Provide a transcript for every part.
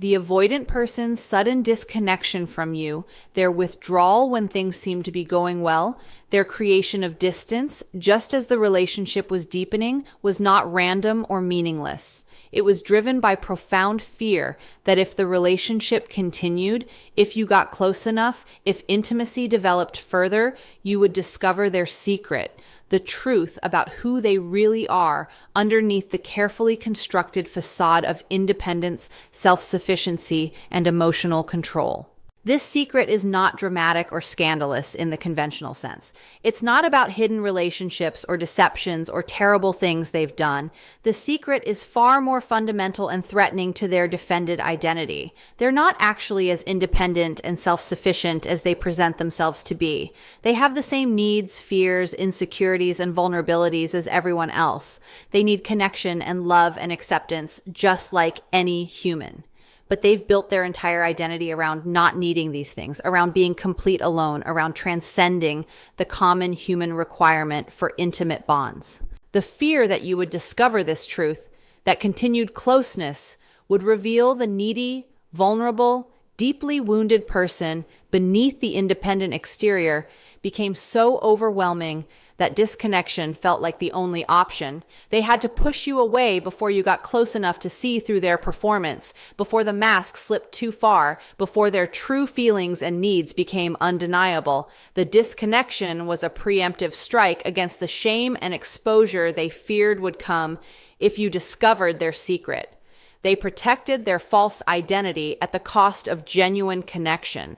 The avoidant person's sudden disconnection from you, their withdrawal when things seem to be going well, their creation of distance, just as the relationship was deepening, was not random or meaningless. It was driven by profound fear that if the relationship continued, if you got close enough, if intimacy developed further, you would discover their secret, the truth about who they really are underneath the carefully constructed facade of independence, self-sufficiency, and emotional control. This secret is not dramatic or scandalous in the conventional sense. It's not about hidden relationships or deceptions or terrible things they've done. The secret is far more fundamental and threatening to their defended identity. They're not actually as independent and self-sufficient as they present themselves to be. They have the same needs, fears, insecurities, and vulnerabilities as everyone else. They need connection and love and acceptance just like any human. But they've built their entire identity around not needing these things, around being complete alone, around transcending the common human requirement for intimate bonds. The fear that you would discover this truth, that continued closeness would reveal the needy, vulnerable, deeply wounded person beneath the independent exterior, became so overwhelming that disconnection felt like the only option. They had to push you away before you got close enough to see through their performance, before the mask slipped too far, before their true feelings and needs became undeniable. The disconnection was a preemptive strike against the shame and exposure they feared would come if you discovered their secret. They protected their false identity at the cost of genuine connection.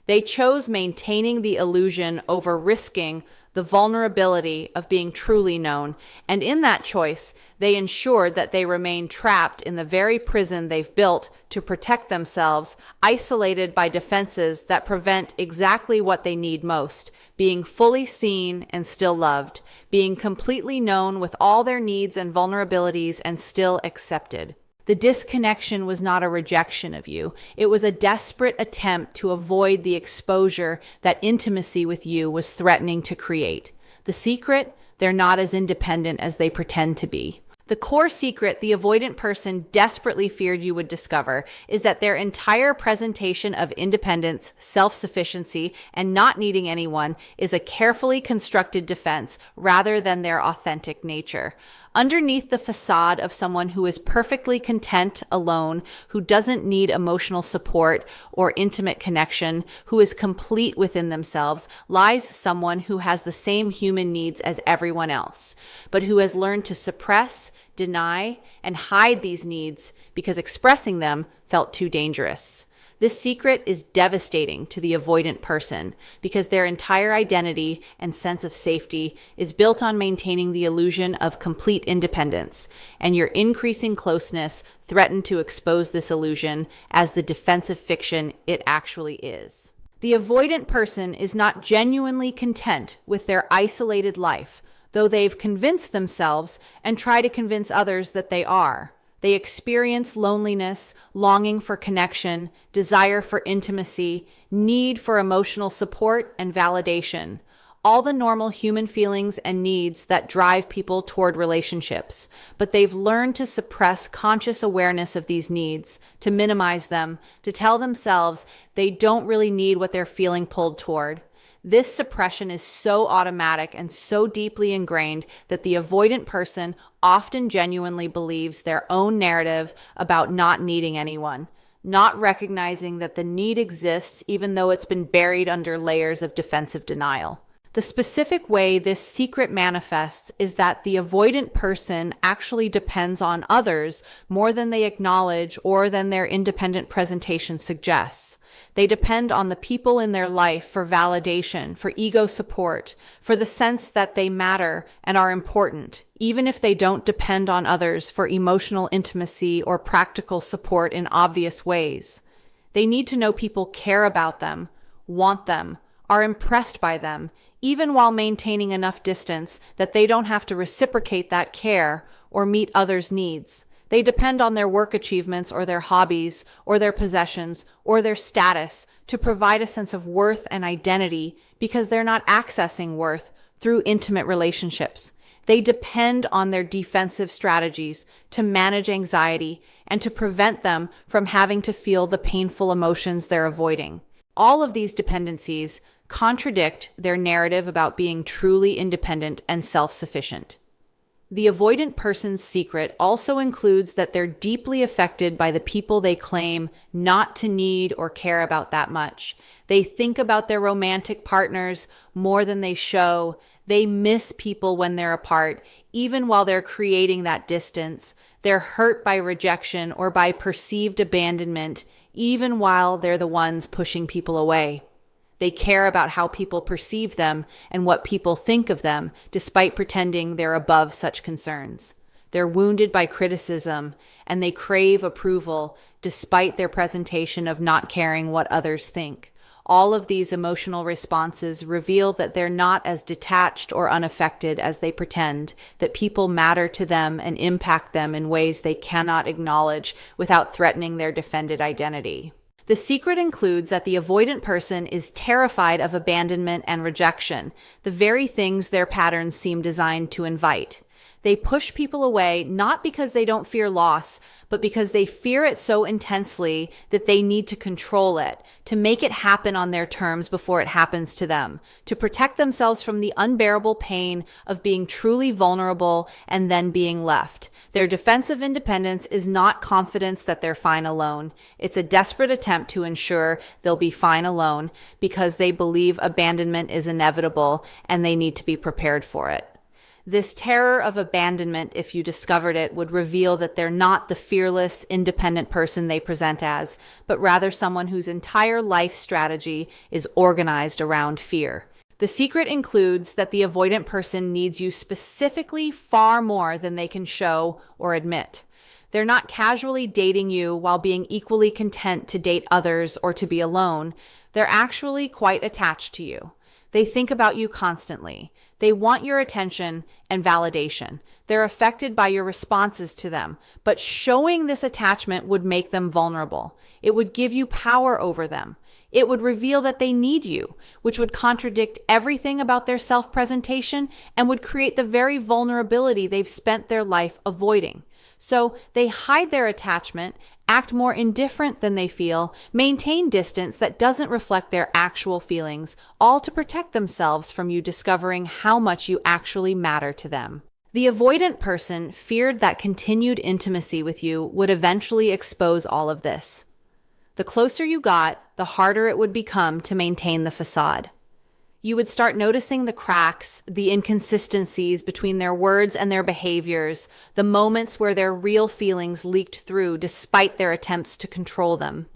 They chose maintaining the illusion over risking the vulnerability of being truly known, and in that choice, they ensured that they remain trapped in the very prison they've built to protect themselves, isolated by defenses that prevent exactly what they need most: being fully seen and still loved, being completely known with all their needs and vulnerabilities and still accepted. The disconnection was not a rejection of you. It was a desperate attempt to avoid the exposure that intimacy with you was threatening to create. The secret? They're not as independent as they pretend to be. The core secret the avoidant person desperately feared you would discover is that their entire presentation of independence, self-sufficiency, and not needing anyone is a carefully constructed defense rather than their authentic nature. Underneath the facade of someone who is perfectly content alone, who doesn't need emotional support or intimate connection, who is complete within themselves, lies someone who has the same human needs as everyone else, but who has learned to suppress, deny, and hide these needs because expressing them felt too dangerous. This secret is devastating to the avoidant person because their entire identity and sense of safety is built on maintaining the illusion of complete independence, and your increasing closeness threatened to expose this illusion as the defensive fiction it actually is. The avoidant person is not genuinely content with their isolated life, though they've convinced themselves and try to convince others that they are. They experience loneliness, longing for connection, desire for intimacy, need for emotional support and validation. All the normal human feelings and needs that drive people toward relationships. But they've learned to suppress conscious awareness of these needs, to minimize them, to tell themselves they don't really need what they're feeling pulled toward. This suppression is so automatic and so deeply ingrained that the avoidant person often genuinely believes their own narrative about not needing anyone, not recognizing that the need exists even though it's been buried under layers of defensive denial. The specific way this secret manifests is that the avoidant person actually depends on others more than they acknowledge or than their independent presentation suggests. They depend on the people in their life for validation, for ego support, for the sense that they matter and are important, even if they don't depend on others for emotional intimacy or practical support in obvious ways. They need to know people care about them, want them, are impressed by them, even while maintaining enough distance that they don't have to reciprocate that care or meet others' needs. They depend on their work achievements or their hobbies or their possessions or their status to provide a sense of worth and identity because they're not accessing worth through intimate relationships. They depend on their defensive strategies to manage anxiety and to prevent them from having to feel the painful emotions they're avoiding. All of these dependencies contradict their narrative about being truly independent and self-sufficient. The avoidant person's secret also includes that they're deeply affected by the people they claim not to need or care about that much. They think about their romantic partners more than they show. They miss people when they're apart, even while they're creating that distance. They're hurt by rejection or by perceived abandonment, even while they're the ones pushing people away. They care about how people perceive them and what people think of them, despite pretending they're above such concerns. They're wounded by criticism, and they crave approval, despite their presentation of not caring what others think. All of these emotional responses reveal that they're not as detached or unaffected as they pretend, that people matter to them and impact them in ways they cannot acknowledge without threatening their defended identity. The secret includes that the avoidant person is terrified of abandonment and rejection, the very things their patterns seem designed to invite. They push people away not because they don't fear loss, but because they fear it so intensely that they need to control it, to make it happen on their terms before it happens to them, to protect themselves from the unbearable pain of being truly vulnerable and then being left. Their defensive independence is not confidence that they're fine alone. It's a desperate attempt to ensure they'll be fine alone because they believe abandonment is inevitable and they need to be prepared for it. This terror of abandonment, if you discovered it, would reveal that they're not the fearless, independent person they present as, but rather someone whose entire life strategy is organized around fear. The secret includes that the avoidant person needs you specifically far more than they can show or admit. They're not casually dating you while being equally content to date others or to be alone. They're actually quite attached to you. They think about you constantly. They want your attention and validation. They're affected by your responses to them, but showing this attachment would make them vulnerable. It would give you power over them. It would reveal that they need you, which would contradict everything about their self-presentation and would create the very vulnerability they've spent their life avoiding. So they hide their attachment, act more indifferent than they feel, maintain distance that doesn't reflect their actual feelings, all to protect themselves from you discovering how much you actually matter to them. The avoidant person feared that continued intimacy with you would eventually expose all of this. The closer you got, the harder it would become to maintain the facade. You would start noticing the cracks, the inconsistencies between their words and their behaviors, the moments where their real feelings leaked through despite their attempts to control them.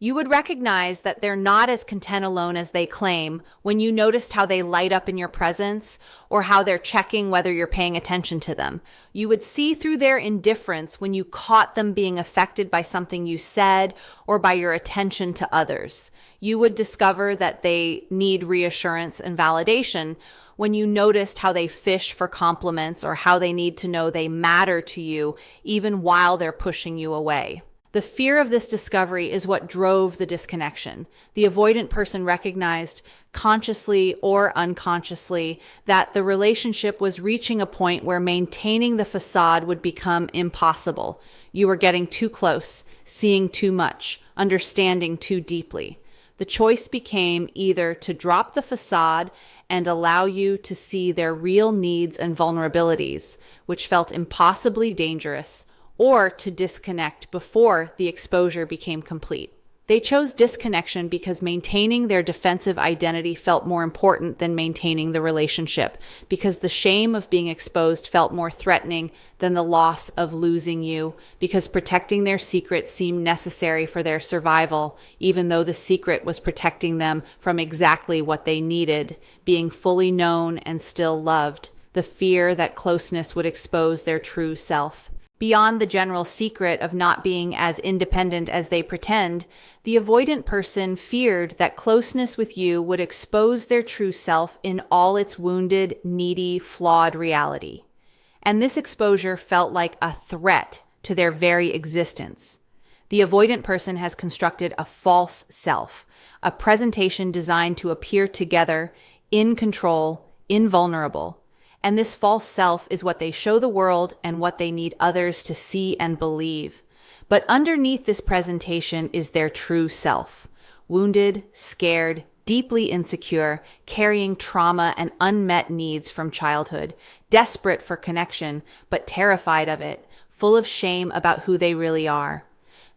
You would recognize that they're not as content alone as they claim when you noticed how they light up in your presence or how they're checking whether you're paying attention to them. You would see through their indifference when you caught them being affected by something you said or by your attention to others. You would discover that they need reassurance and validation when you noticed how they fish for compliments or how they need to know they matter to you even while they're pushing you away. The fear of this discovery is what drove the disconnection. The avoidant person recognized, consciously or unconsciously, that the relationship was reaching a point where maintaining the facade would become impossible. You were getting too close, seeing too much, understanding too deeply. The choice became either to drop the facade and allow you to see their real needs and vulnerabilities, which felt impossibly dangerous, or to disconnect before the exposure became complete. They chose disconnection because maintaining their defensive identity felt more important than maintaining the relationship, because the shame of being exposed felt more threatening than the loss of losing you, because protecting their secret seemed necessary for their survival, even though the secret was protecting them from exactly what they needed, being fully known and still loved, the fear that closeness would expose their true self. Beyond the general secret of not being as independent as they pretend, the avoidant person feared that closeness with you would expose their true self in all its wounded, needy, flawed reality. And this exposure felt like a threat to their very existence. The avoidant person has constructed a false self, a presentation designed to appear together, in control, invulnerable. And this false self is what they show the world and what they need others to see and believe. But underneath this presentation is their true self. Wounded, scared, deeply insecure, carrying trauma and unmet needs from childhood, desperate for connection, but terrified of it, full of shame about who they really are.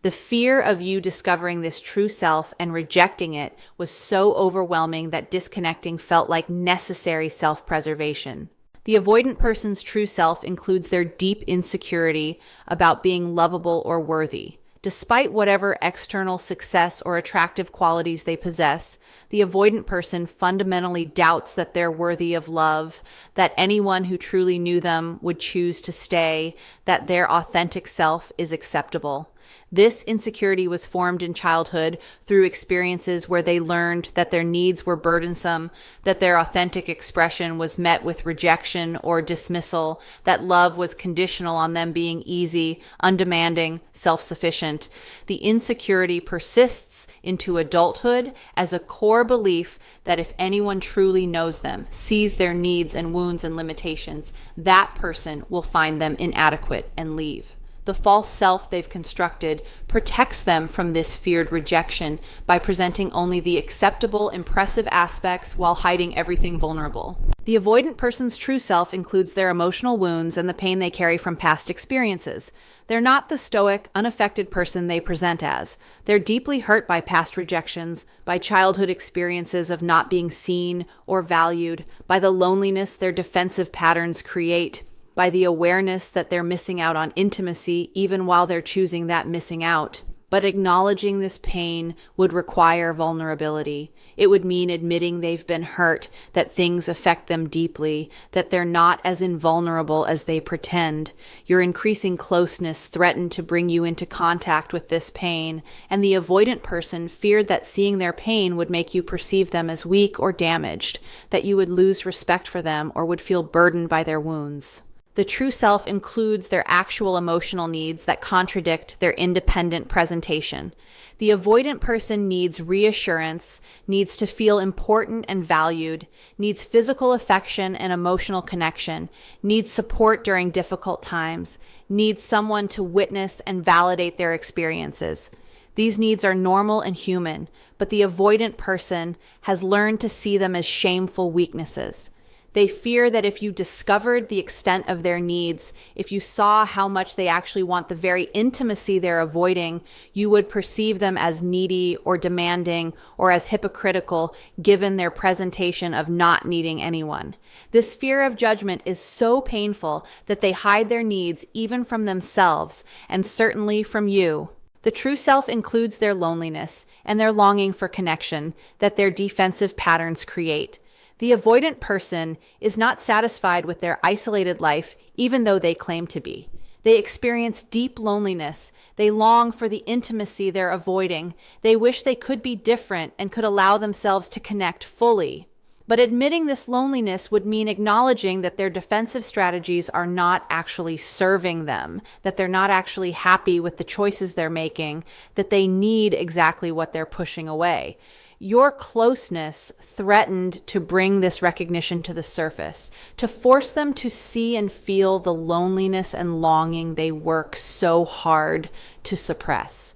The fear of you discovering this true self and rejecting it was so overwhelming that disconnecting felt like necessary self-preservation. The avoidant person's true self includes their deep insecurity about being lovable or worthy. Despite whatever external success or attractive qualities they possess, the avoidant person fundamentally doubts that they're worthy of love, that anyone who truly knew them would choose to stay, that their authentic self is acceptable. This insecurity was formed in childhood through experiences where they learned that their needs were burdensome, that their authentic expression was met with rejection or dismissal, that love was conditional on them being easy, undemanding, self-sufficient. The insecurity persists into adulthood as a core belief that if anyone truly knows them, sees their needs and wounds and limitations, that person will find them inadequate and leave. The false self they've constructed protects them from this feared rejection by presenting only the acceptable, impressive aspects while hiding everything vulnerable. The avoidant person's true self includes their emotional wounds and the pain they carry from past experiences. They're not the stoic, unaffected person they present as. They're deeply hurt by past rejections, by childhood experiences of not being seen or valued, by the loneliness their defensive patterns create, by the awareness that they're missing out on intimacy even while they're choosing that missing out. But acknowledging this pain would require vulnerability. It would mean admitting they've been hurt, that things affect them deeply, that they're not as invulnerable as they pretend. Your increasing closeness threatened to bring you into contact with this pain, and the avoidant person feared that seeing their pain would make you perceive them as weak or damaged, that you would lose respect for them or would feel burdened by their wounds. The true self includes their actual emotional needs that contradict their independent presentation. The avoidant person needs reassurance, needs to feel important and valued, needs physical affection and emotional connection, needs support during difficult times, needs someone to witness and validate their experiences. These needs are normal and human, but the avoidant person has learned to see them as shameful weaknesses. They fear that if you discovered the extent of their needs, if you saw how much they actually want the very intimacy they're avoiding, you would perceive them as needy or demanding or as hypocritical given their presentation of not needing anyone. This fear of judgment is so painful that they hide their needs even from themselves and certainly from you. The true self includes their loneliness and their longing for connection that their defensive patterns create. The avoidant person is not satisfied with their isolated life, even though they claim to be. They experience deep loneliness. They long for the intimacy they're avoiding. They wish they could be different and could allow themselves to connect fully. But admitting this loneliness would mean acknowledging that their defensive strategies are not actually serving them, that they're not actually happy with the choices they're making, that they need exactly what they're pushing away. Your closeness threatened to bring this recognition to the surface, to force them to see and feel the loneliness and longing they work so hard to suppress.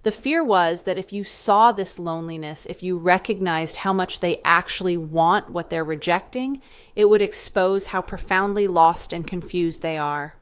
The fear was that if you saw this loneliness, if you recognized how much they actually want what they're rejecting, it would expose how profoundly lost and confused they are.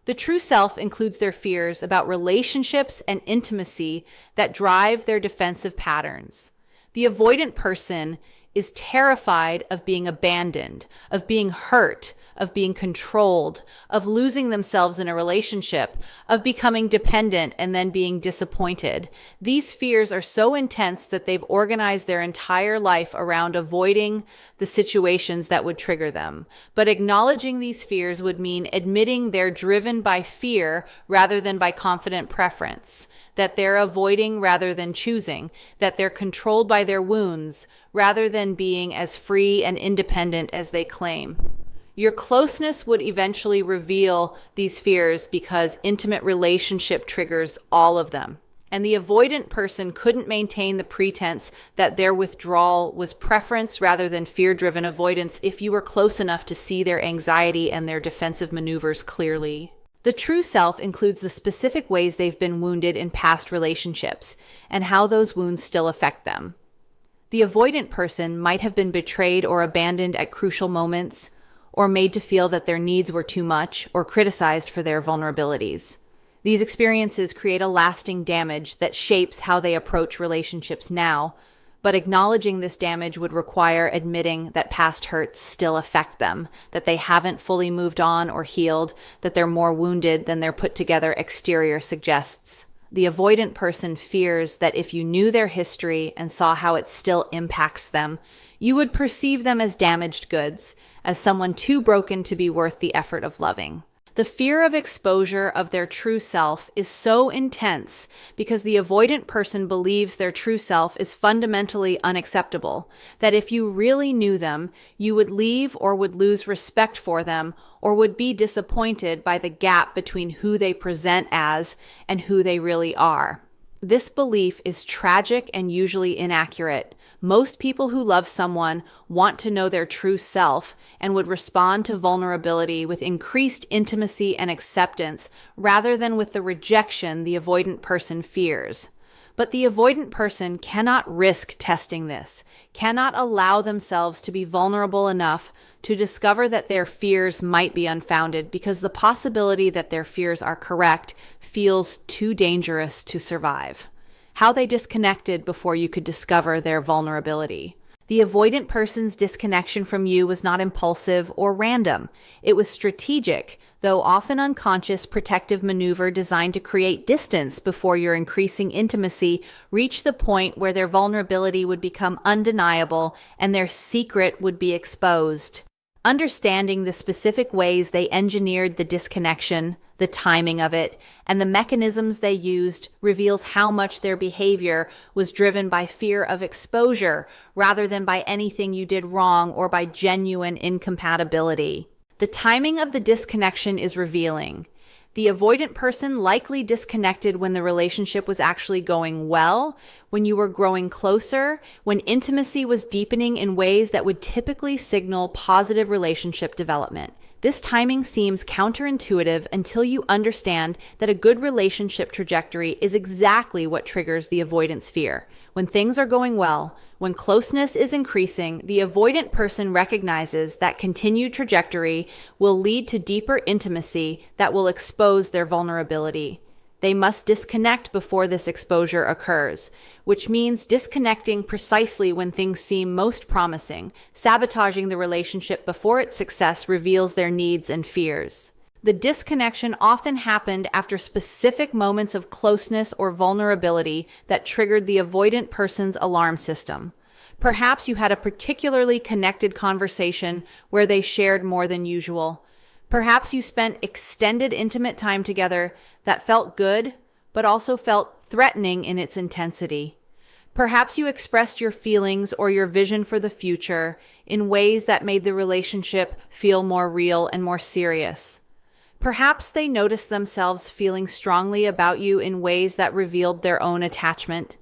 The true self includes their fears about relationships and intimacy that drive their defensive patterns. The avoidant person is terrified of being abandoned, of being hurt, of being controlled, of losing themselves in a relationship, of becoming dependent and then being disappointed. These fears are so intense that they've organized their entire life around avoiding the situations that would trigger them. But acknowledging these fears would mean admitting they're driven by fear rather than by confident preference, that they're avoiding rather than choosing, that they're controlled by their wounds rather than being as free and independent as they claim. Your closeness would eventually reveal these fears because intimate relationship triggers all of them. and the avoidant person couldn't maintain the pretense that their withdrawal was preference rather than fear-driven avoidance if you were close enough to see their anxiety and their defensive maneuvers clearly. The true self includes the specific ways they've been wounded in past relationships and how those wounds still affect them. The avoidant person might have been betrayed or abandoned at crucial moments, or made to feel that their needs were too much, or criticized for their vulnerabilities. These experiences create a lasting damage that shapes how they approach relationships now, but acknowledging this damage would require admitting that past hurts still affect them, that they haven't fully moved on or healed, that they're more wounded than their put-together exterior suggests. The avoidant person fears that if you knew their history and saw how it still impacts them, you would perceive them as damaged goods, as someone too broken to be worth the effort of loving. The fear of exposure of their true self is so intense because the avoidant person believes their true self is fundamentally unacceptable, that if you really knew them, you would leave or would lose respect for them or would be disappointed by the gap between who they present as and who they really are. This belief is tragic and usually inaccurate. Most people who love someone want to know their true self and would respond to vulnerability with increased intimacy and acceptance rather than with the rejection the avoidant person fears. But the avoidant person cannot risk testing this, cannot allow themselves to be vulnerable enough to discover that their fears might be unfounded because the possibility that their fears are correct feels too dangerous to survive. How they disconnected before you could discover their vulnerability. The avoidant person's disconnection from you was not impulsive or random. It was strategic, though often unconscious protective maneuver designed to create distance before your increasing intimacy reached the point where their vulnerability would become undeniable and their secret would be exposed. Understanding the specific ways they engineered the disconnection, the timing of it, and the mechanisms they used reveals how much their behavior was driven by fear of exposure rather than by anything you did wrong or by genuine incompatibility. The timing of the disconnection is revealing. The avoidant person likely disconnected when the relationship was actually going well, when you were growing closer, when intimacy was deepening in ways that would typically signal positive relationship development. This timing seems counterintuitive until you understand that a good relationship trajectory is exactly what triggers the avoidance fear. When things are going well, when closeness is increasing, the avoidant person recognizes that continued trajectory will lead to deeper intimacy that will expose their vulnerability. They must disconnect before this exposure occurs, which means disconnecting precisely when things seem most promising, sabotaging the relationship before its success reveals their needs and fears. The disconnection often happened after specific moments of closeness or vulnerability that triggered the avoidant person's alarm system. Perhaps you had a particularly connected conversation where they shared more than usual. Perhaps you spent extended intimate time together that felt good, but also felt threatening in its intensity. Perhaps you expressed your feelings or your vision for the future in ways that made the relationship feel more real and more serious. Perhaps they noticed themselves feeling strongly about you in ways that revealed their own attachment.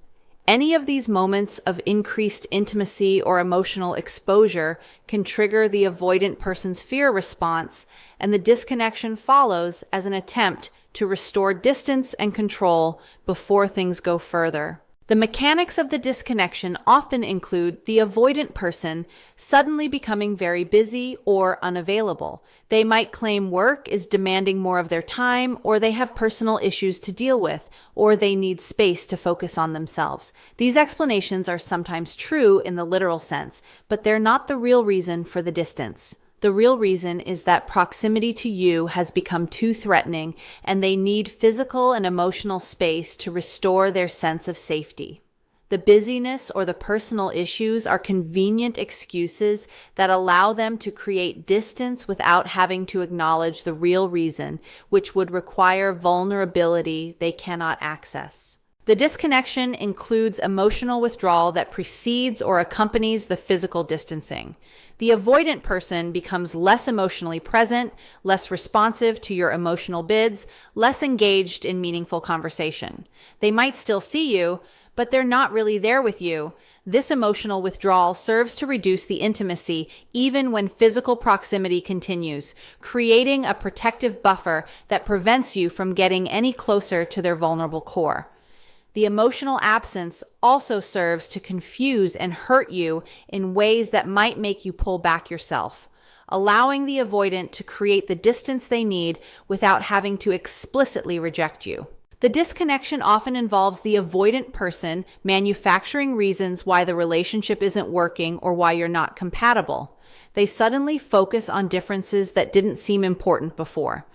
Any of these moments of increased intimacy or emotional exposure can trigger the avoidant person's fear response, and the disconnection follows as an attempt to restore distance and control before things go further. The mechanics of the disconnection often include the avoidant person suddenly becoming very busy or unavailable. They might claim work is demanding more of their time, or they have personal issues to deal with, or they need space to focus on themselves. These explanations are sometimes true in the literal sense, but they're not the real reason for the distance. The real reason is that proximity to you has become too threatening, and they need physical and emotional space to restore their sense of safety. The busyness or the personal issues are convenient excuses that allow them to create distance without having to acknowledge the real reason, which would require vulnerability they cannot access. The disconnection includes emotional withdrawal that precedes or accompanies the physical distancing. The avoidant person becomes less emotionally present, less responsive to your emotional bids, less engaged in meaningful conversation. They might still see you, but they're not really there with you. This emotional withdrawal serves to reduce the intimacy even when physical proximity continues, creating a protective buffer that prevents you from getting any closer to their vulnerable core. The emotional absence also serves to confuse and hurt you in ways that might make you pull back yourself, allowing the avoidant to create the distance they need without having to explicitly reject you. The disconnection often involves the avoidant person manufacturing reasons why the relationship isn't working or why you're not compatible. They suddenly focus on differences that didn't seem important before.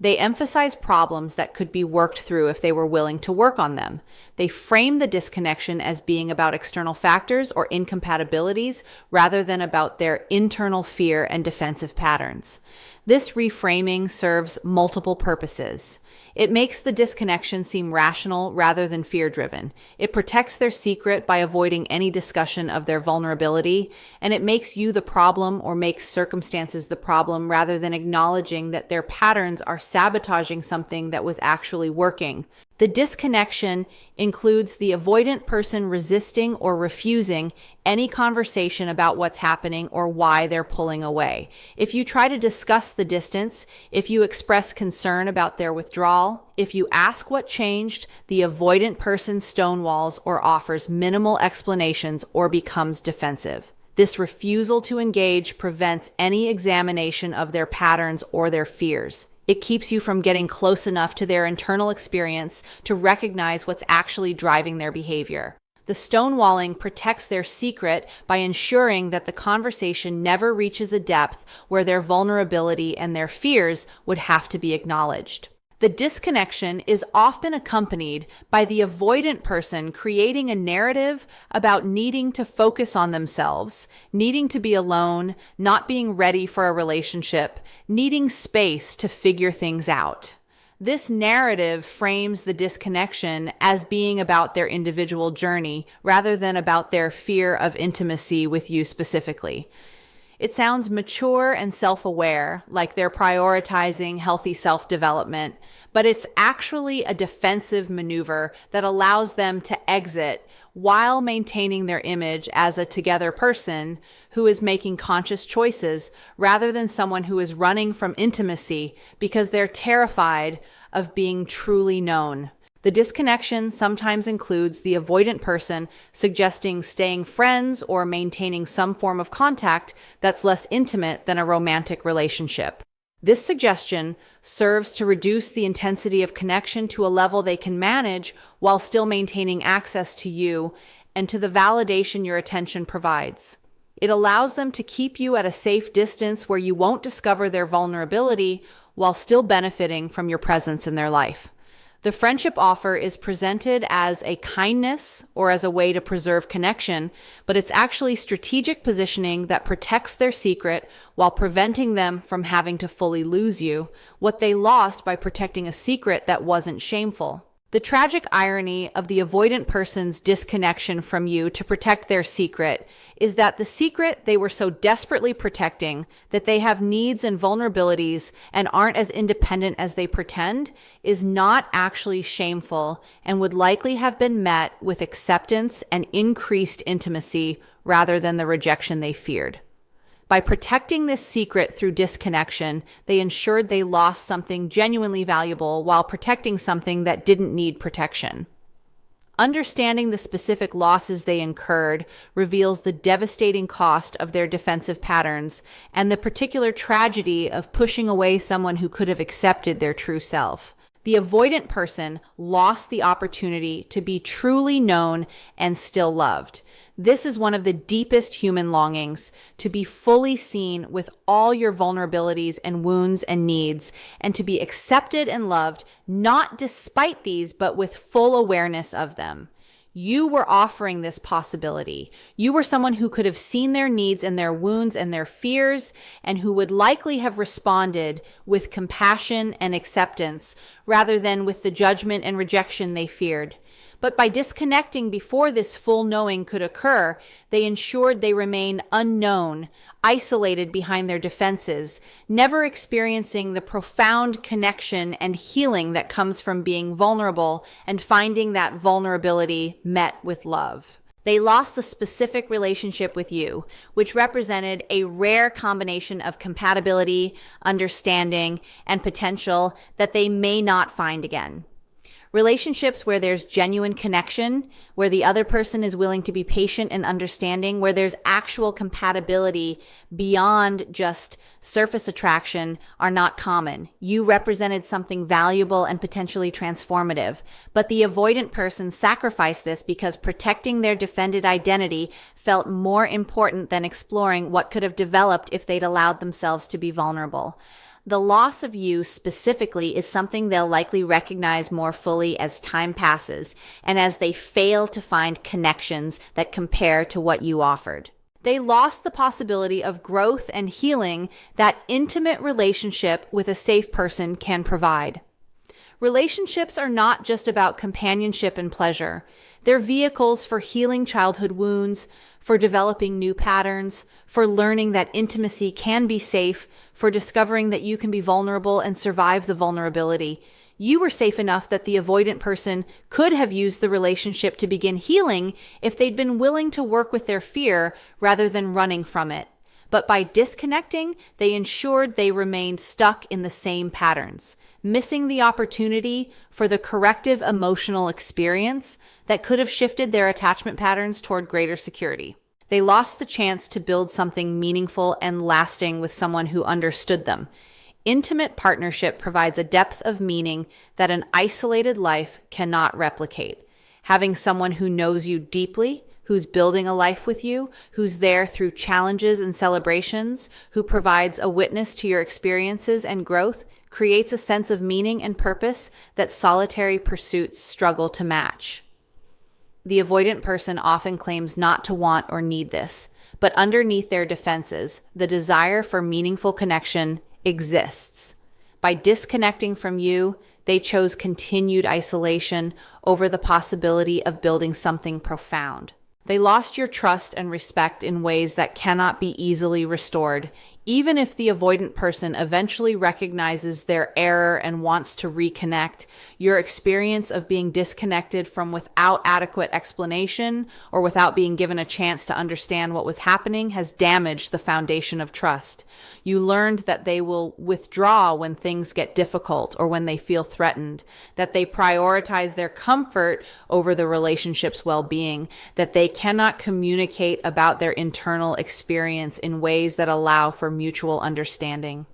They emphasize problems that could be worked through if they were willing to work on them. They frame the disconnection as being about external factors or incompatibilities rather than about their internal fear and defensive patterns. This reframing serves multiple purposes. It makes the disconnection seem rational rather than fear-driven. It protects their secret by avoiding any discussion of their vulnerability, and it makes you the problem or makes circumstances the problem rather than acknowledging that their patterns are sabotaging something that was actually working. The disconnection includes the avoidant person resisting or refusing any conversation about what's happening or why they're pulling away. If you try to discuss the distance, if you express concern about their withdrawal, if you ask what changed, the avoidant person stonewalls or offers minimal explanations or becomes defensive. This refusal to engage prevents any examination of their patterns or their fears. It keeps you from getting close enough to their internal experience to recognize what's actually driving their behavior. The stonewalling protects their secret by ensuring that the conversation never reaches a depth where their vulnerability and their fears would have to be acknowledged. The disconnection is often accompanied by the avoidant person creating a narrative about needing to focus on themselves, needing to be alone, not being ready for a relationship, needing space to figure things out. This narrative frames the disconnection as being about their individual journey rather than about their fear of intimacy with you specifically. It sounds mature and self-aware, like they're prioritizing healthy self-development, but it's actually a defensive maneuver that allows them to exit while maintaining their image as a together person who is making conscious choices rather than someone who is running from intimacy because they're terrified of being truly known. The disconnection sometimes includes the avoidant person suggesting staying friends or maintaining some form of contact that's less intimate than a romantic relationship. This suggestion serves to reduce the intensity of connection to a level they can manage while still maintaining access to you and to the validation your attention provides. It allows them to keep you at a safe distance where you won't discover their vulnerability while still benefiting from your presence in their life. The friendship offer is presented as a kindness or as a way to preserve connection, but it's actually strategic positioning that protects their secret while preventing them from having to fully lose you, what they lost by protecting a secret that wasn't shameful. The tragic irony of the avoidant person's disconnection from you to protect their secret is that the secret they were so desperately protecting, that they have needs and vulnerabilities and aren't as independent as they pretend, is not actually shameful and would likely have been met with acceptance and increased intimacy rather than the rejection they feared. By protecting this secret through disconnection, they ensured they lost something genuinely valuable while protecting something that didn't need protection. Understanding the specific losses they incurred reveals the devastating cost of their defensive patterns and the particular tragedy of pushing away someone who could have accepted their true self. The avoidant person lost the opportunity to be truly known and still loved. This is one of the deepest human longings, to be fully seen with all your vulnerabilities and wounds and needs, and to be accepted and loved, not despite these, but with full awareness of them. You were offering this possibility. You were someone who could have seen their needs and their wounds and their fears, and who would likely have responded with compassion and acceptance rather than with the judgment and rejection they feared. But by disconnecting before this full knowing could occur, they ensured they remain unknown, isolated behind their defenses, never experiencing the profound connection and healing that comes from being vulnerable and finding that vulnerability met with love. They lost the specific relationship with you, which represented a rare combination of compatibility, understanding, and potential that they may not find again. Relationships where there's genuine connection, where the other person is willing to be patient and understanding, where there's actual compatibility beyond just surface attraction are not common. You represented something valuable and potentially transformative, but the avoidant person sacrificed this because protecting their defended identity felt more important than exploring what could have developed if they'd allowed themselves to be vulnerable. The loss of you specifically is something they'll likely recognize more fully as time passes and as they fail to find connections that compare to what you offered. They lost the possibility of growth and healing that intimate relationship with a safe person can provide. Relationships are not just about companionship and pleasure. They're vehicles for healing childhood wounds, for developing new patterns, for learning that intimacy can be safe, for discovering that you can be vulnerable and survive the vulnerability. You were safe enough that the avoidant person could have used the relationship to begin healing if they'd been willing to work with their fear rather than running from it. But by disconnecting, they ensured they remained stuck in the same patterns, missing the opportunity for the corrective emotional experience that could have shifted their attachment patterns toward greater security. They lost the chance to build something meaningful and lasting with someone who understood them. Intimate partnership provides a depth of meaning that an isolated life cannot replicate. Having someone who knows you deeply, who's building a life with you, who's there through challenges and celebrations, who provides a witness to your experiences and growth, creates a sense of meaning and purpose that solitary pursuits struggle to match. The avoidant person often claims not to want or need this, but underneath their defenses, the desire for meaningful connection exists. By disconnecting from you, they chose continued isolation over the possibility of building something profound. They lost your trust and respect in ways that cannot be easily restored, even if the avoidant person eventually recognizes their error and wants to reconnect. Your experience of being disconnected from without adequate explanation or without being given a chance to understand what was happening has damaged the foundation of trust. You learned that they will withdraw when things get difficult or when they feel threatened, that they prioritize their comfort over the relationship's well-being, that they cannot communicate about their internal experience in ways that allow for mutual understanding.